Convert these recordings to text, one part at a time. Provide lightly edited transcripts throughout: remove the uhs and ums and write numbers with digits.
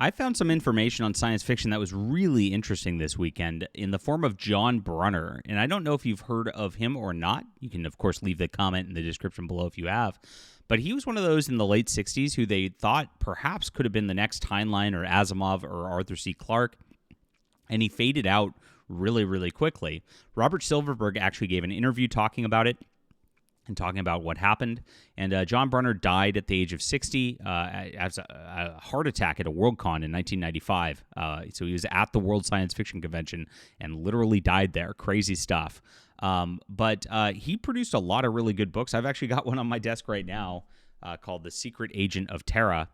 I found some information on science fiction that was really interesting this weekend in the form of John Brunner. And I don't know if you've heard of him or not. You can, of course, leave the comment in the description below if you have. But he was one of those in the late 60s who they thought perhaps could have been the next Heinlein or Asimov or Arthur C. Clarke. And he faded out really, really quickly. Robert Silverberg actually gave an interview talking about it and talking about what happened. And John Brunner died at the age of 60 as a heart attack at a Worldcon in 1995. So he was at the World Science Fiction Convention and literally died there. Crazy stuff. But he produced a lot of really good books. I've actually got one on my desk right now called The Secret Agent of Terra,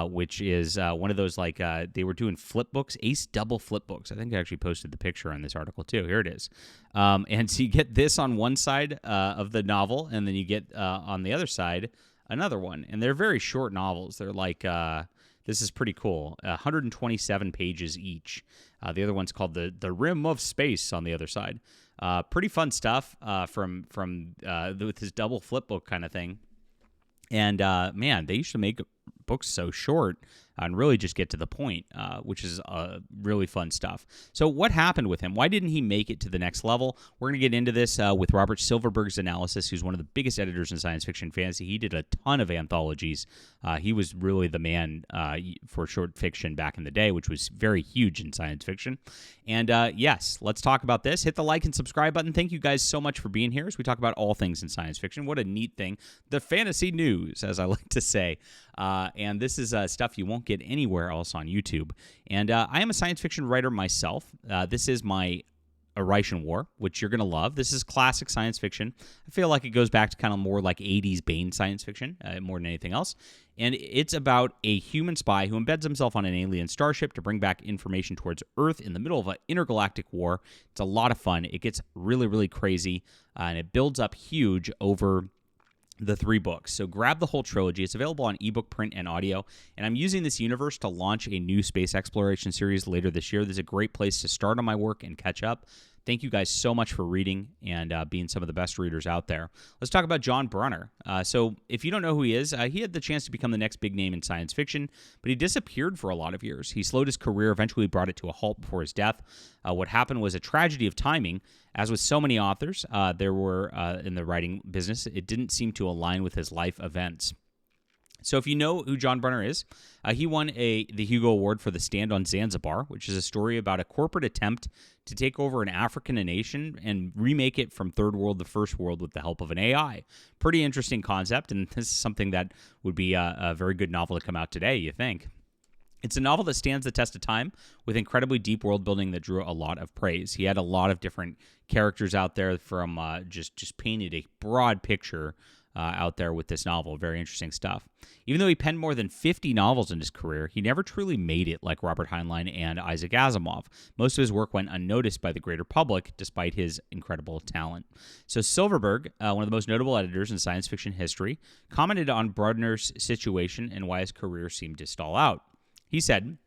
which is one of those, like, they were doing flip books, ace double flip books. I think I actually posted the picture on this article too. Here it is. And so you get this on one side of the novel, and then you get on the other side another one. And they're very short novels. They're like, this is pretty cool, 127 pages each. The other one's called The Rim of Space on the other side. Pretty fun stuff from with his double flip book kind of thing. And, man, they used to make books so short and really just get to the point, which is really fun stuff. So what happened with him? Why didn't he make it to the next level? We're going to get into this with Robert Silverberg's analysis, who's one of the biggest editors in science fiction fantasy. He did a ton of anthologies. He was really the man for short fiction back in the day, which was very huge in science fiction. And yes, let's talk about this. Hit the like and subscribe button. Thank you guys so much for being here as we talk about all things in science fiction. What a neat thing. The fantasy news, as I like to say. And this is stuff you won't get anywhere else on YouTube. And I am a science fiction writer myself. This is my Arroz War, which you're going to love. This is classic science fiction. I feel like it goes back to kind of more like 80s Bane science fiction, more than anything else. And it's about a human spy who embeds himself on an alien starship to bring back information towards Earth in the middle of an intergalactic war. It's a lot of fun. It gets really, really crazy, and it builds up huge over the 3 books. So grab the whole trilogy. It's available on ebook, print, and audio. And I'm using this universe to launch a new space exploration series later this year. This is a great place to start on my work and catch up. Thank you guys so much for reading and being some of the best readers out there. Let's talk about John Brunner. So if you don't know who he is, he had the chance to become the next big name in science fiction, but he disappeared for a lot of years. He slowed his career, eventually brought it to a halt before his death. What happened was a tragedy of timing. As with so many authors, there were in the writing business, it didn't seem to align with his life events. So if you know who John Brunner is, he won the Hugo Award for The Stand on Zanzibar, which is a story about a corporate attempt to take over an African nation and remake it from third world to first world with the help of an AI. Pretty interesting concept, and this is something that would be a very good novel to come out today, you think. It's a novel that stands the test of time with incredibly deep world building that drew a lot of praise. He had a lot of different characters out there from just painted a broad picture out there with this novel. Very interesting stuff. Even though he penned more than 50 novels in his career, he never truly made it like Robert Heinlein and Isaac Asimov. Most of his work went unnoticed by the greater public, despite his incredible talent. So Silverberg, one of the most notable editors in science fiction history, commented on Brunner's situation and why his career seemed to stall out. He said,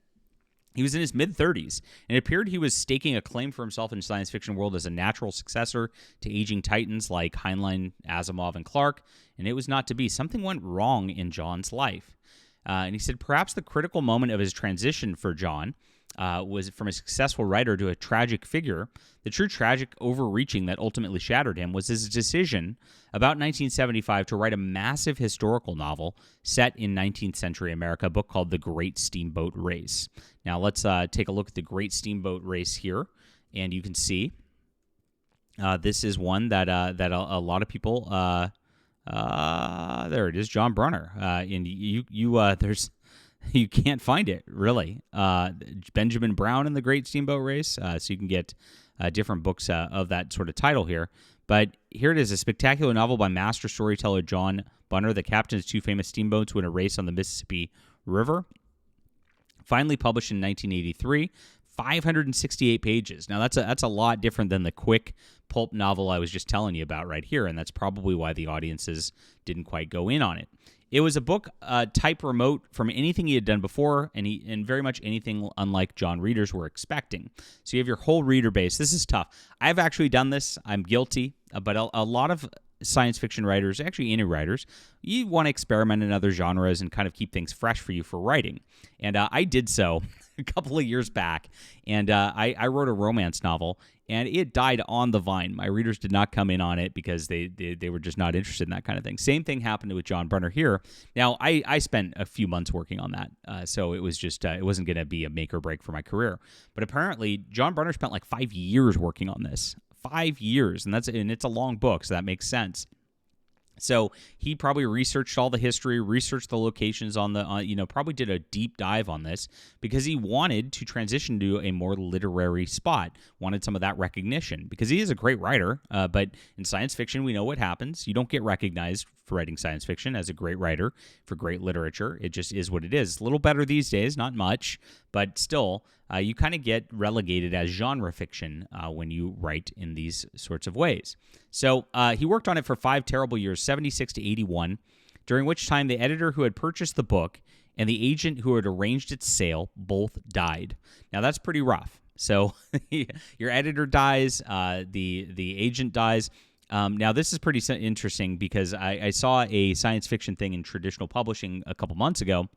he was in his mid-30s, and it appeared he was staking a claim for himself in the science fiction world as a natural successor to aging titans like Heinlein, Asimov, and Clarke, and it was not to be. Something went wrong in John's life. And he said perhaps the critical moment of his transition for John was from a successful writer to a tragic figure. The true tragic overreaching that ultimately shattered him was his decision about 1975 to write a massive historical novel set in 19th century America, a book called The Great Steamboat Race. Now let's take a look at The Great Steamboat Race here, and you can see this is one that a lot of people there it is, John Brunner, and there's you can't find it, really. Benjamin Brown in The Great Steamboat Race, so you can get different books of that sort of title here. But here it is, a spectacular novel by master storyteller John Brunner that captains 2 famous steamboats who win a race on the Mississippi River. Finally published in 1983, 568 pages. Now, that's a lot different than the quick pulp novel I was just telling you about right here, and that's probably why the audiences didn't quite go in on it. It was a book type remote from anything he had done before, and very much anything unlike John readers were expecting. So you have your whole reader base. This is tough. I've actually done this. I'm guilty, but a lot of science fiction writers, actually any writers, you want to experiment in other genres and kind of keep things fresh for you for writing. And I did so a couple of years back, and I wrote a romance novel, and it died on the vine. My readers did not come in on it because they were just not interested in that kind of thing. Same thing happened with John Brunner here. Now, I spent a few months working on that, so it was just it wasn't going to be a make or break for my career. But apparently, John Brunner spent like 5 years working on this. 5 years, and it's a long book, so that makes sense. So he probably researched all the history, researched the locations on the, probably did a deep dive on this because he wanted to transition to a more literary spot, wanted some of that recognition because he is a great writer. But in science fiction, we know what happens. You don't get recognized for writing science fiction as a great writer for great literature. It just is what it is. It's a little better these days, not much, but still, you kind of get relegated as genre fiction when you write in these sorts of ways. So he worked on it for 5 terrible years, 76 to 81, during which time the editor who had purchased the book and the agent who had arranged its sale both died. Now, that's pretty rough. So your editor dies, the agent dies. Now, this is pretty interesting because I saw a science fiction thing in traditional publishing a couple months ago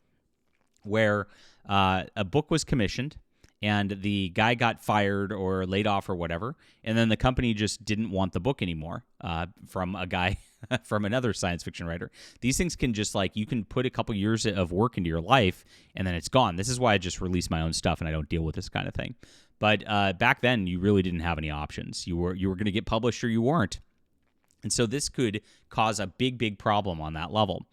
where a book was commissioned, and the guy got fired or laid off or whatever, and then the company just didn't want the book anymore from a guy, from another science fiction writer. These things can just you can put a couple years of work into your life, and then it's gone. This is why I just release my own stuff, and I don't deal with this kind of thing. But back then, you really didn't have any options. You were going to get published or you weren't. And so this could cause a big, big problem on that level.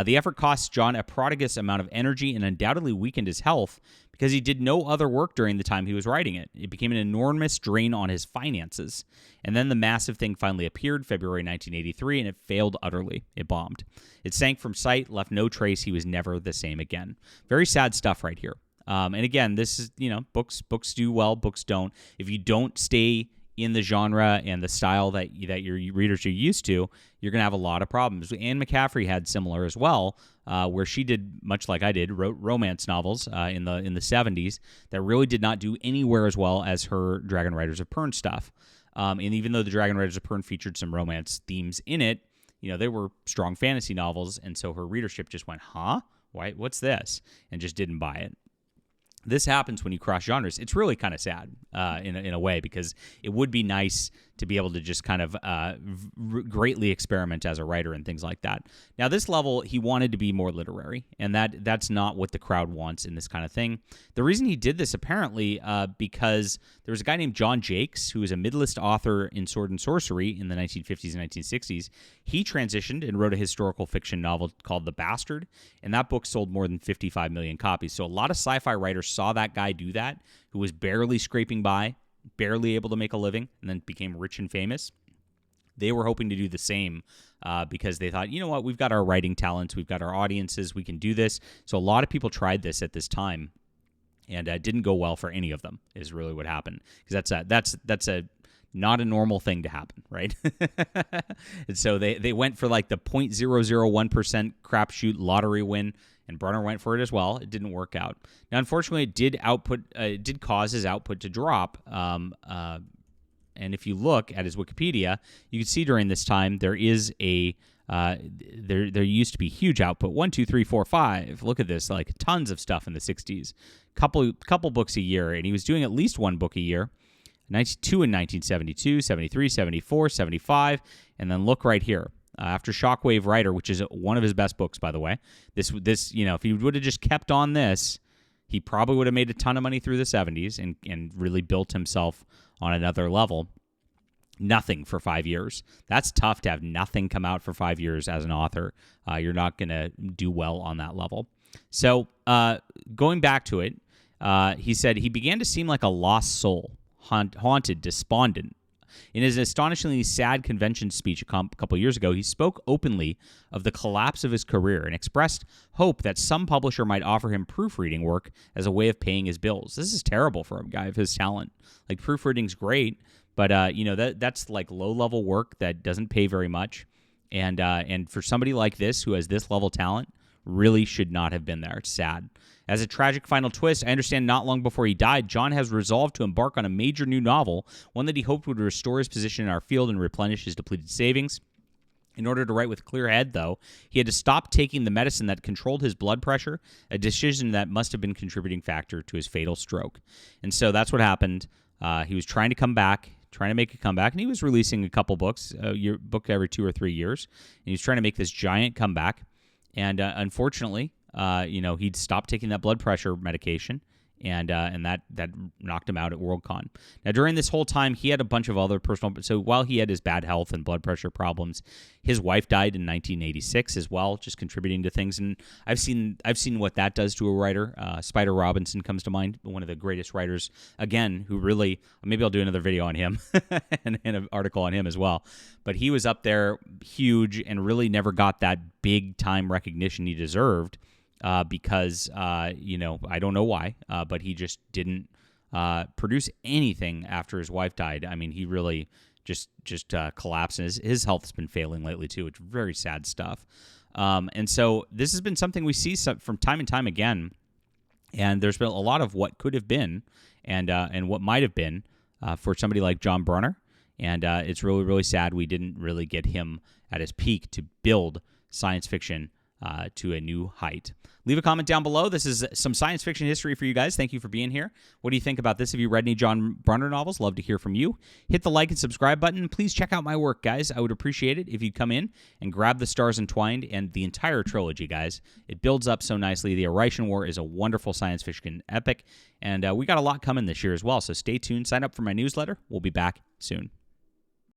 The effort cost John a prodigious amount of energy and undoubtedly weakened his health because he did no other work during the time he was writing it. It became an enormous drain on his finances. And then the massive thing finally appeared, February 1983, and it failed utterly. It bombed. It sank from sight, left no trace. He was never the same again. Very sad stuff right here. And again, this is, books do well, books don't. If you don't stay in the genre and the style that your readers are used to, you're going to have a lot of problems. Anne McCaffrey had similar as well, where she did, much like I did, wrote romance novels in the 70s that really did not do anywhere as well as her Dragon Riders of Pern stuff. And even though the Dragon Riders of Pern featured some romance themes in it, they were strong fantasy novels, and so her readership just went, huh? Why? What's this? And just didn't buy it. This happens when you cross genres. It's really kind of sad in a way because it would be nice to be able to just kind of greatly experiment as a writer and things like that. Now, this level, he wanted to be more literary, and that's not what the crowd wants in this kind of thing. The reason he did this, apparently, because there was a guy named John Jakes, who was a mid-list author in Sword and Sorcery in the 1950s and 1960s. He transitioned and wrote a historical fiction novel called The Bastard, and that book sold more than 55 million copies. So a lot of sci-fi writers saw that guy do that, who was barely scraping by, barely able to make a living, and then became rich and famous. They were hoping to do the same because they thought, you know what, we've got our writing talents, we've got our audiences, we can do this. So a lot of people tried this at this time, and it didn't go well for any of them, is really what happened. Because that's a not a normal thing to happen, right? And so they went for the 0.001% crapshoot lottery win, and Brunner went for it as well. It didn't work out. Now, unfortunately, it did cause his output to drop. And if you look at his Wikipedia, you can see during this time there is there used to be huge output. 1, 2, 3, 4, 5. Look at this, tons of stuff in the 60s. Couple books a year, and he was doing at least one book a year. 92 in 1972, 73, 74, 75, and then look right here. After Shockwave Rider, which is one of his best books, by the way. This if he would have just kept on this, he probably would have made a ton of money through the 70s and really built himself on another level. Nothing for 5 years. That's tough to have nothing come out for 5 years as an author. You're not going to do well on that level. So going back to it, he said he began to seem like a lost soul, haunted, despondent. In his astonishingly sad convention speech a couple years ago, he spoke openly of the collapse of his career and expressed hope that some publisher might offer him proofreading work as a way of paying his bills. This is terrible for a guy of his talent. Proofreading's great, but that's low-level work that doesn't pay very much. And for somebody like this who has this level talent, really should not have been there. It's sad. As a tragic final twist, I understand not long before he died, John has resolved to embark on a major new novel, one that he hoped would restore his position in our field and replenish his depleted savings. In order to write with a clear head, though, he had to stop taking the medicine that controlled his blood pressure, a decision that must have been a contributing factor to his fatal stroke. And so that's what happened. He was trying to make a comeback, and he was releasing a couple books, a book every 2 or 3 years, and he was trying to make this giant comeback. And unfortunately, he'd stopped taking that blood pressure medication, and that knocked him out at Worldcon. Now, during this whole time, he had a bunch of other personal. So while he had his bad health and blood pressure problems, his wife died in 1986 as well, just contributing to things. And I've seen what that does to a writer. Spider Robinson comes to mind, one of the greatest writers. Again, who really, maybe I'll do another video on him and an article on him as well. But he was up there huge and really never got that big time recognition he deserved. Because I don't know why, but he just didn't produce anything after his wife died. I mean, he really just collapsed, and his health's been failing lately too. It's very sad stuff. And so this has been something we see from time and time again, and there's been a lot of what could have been and what might have been for somebody like John Brunner, and it's really, really sad we didn't really get him at his peak to build science fiction to a new height. Leave a comment down below. This is some science fiction history for you guys. Thank you for being here. What do you think about this? Have you read any John Brunner novels? Love to hear from you. Hit the like and subscribe button. Please check out my work, guys. I would appreciate it if you'd come in and grab The Stars Entwined and the entire trilogy, guys. It builds up so nicely. The Aritian War is a wonderful science fiction epic, and we got a lot coming this year as well, so stay tuned. Sign up for my newsletter. We'll be back soon.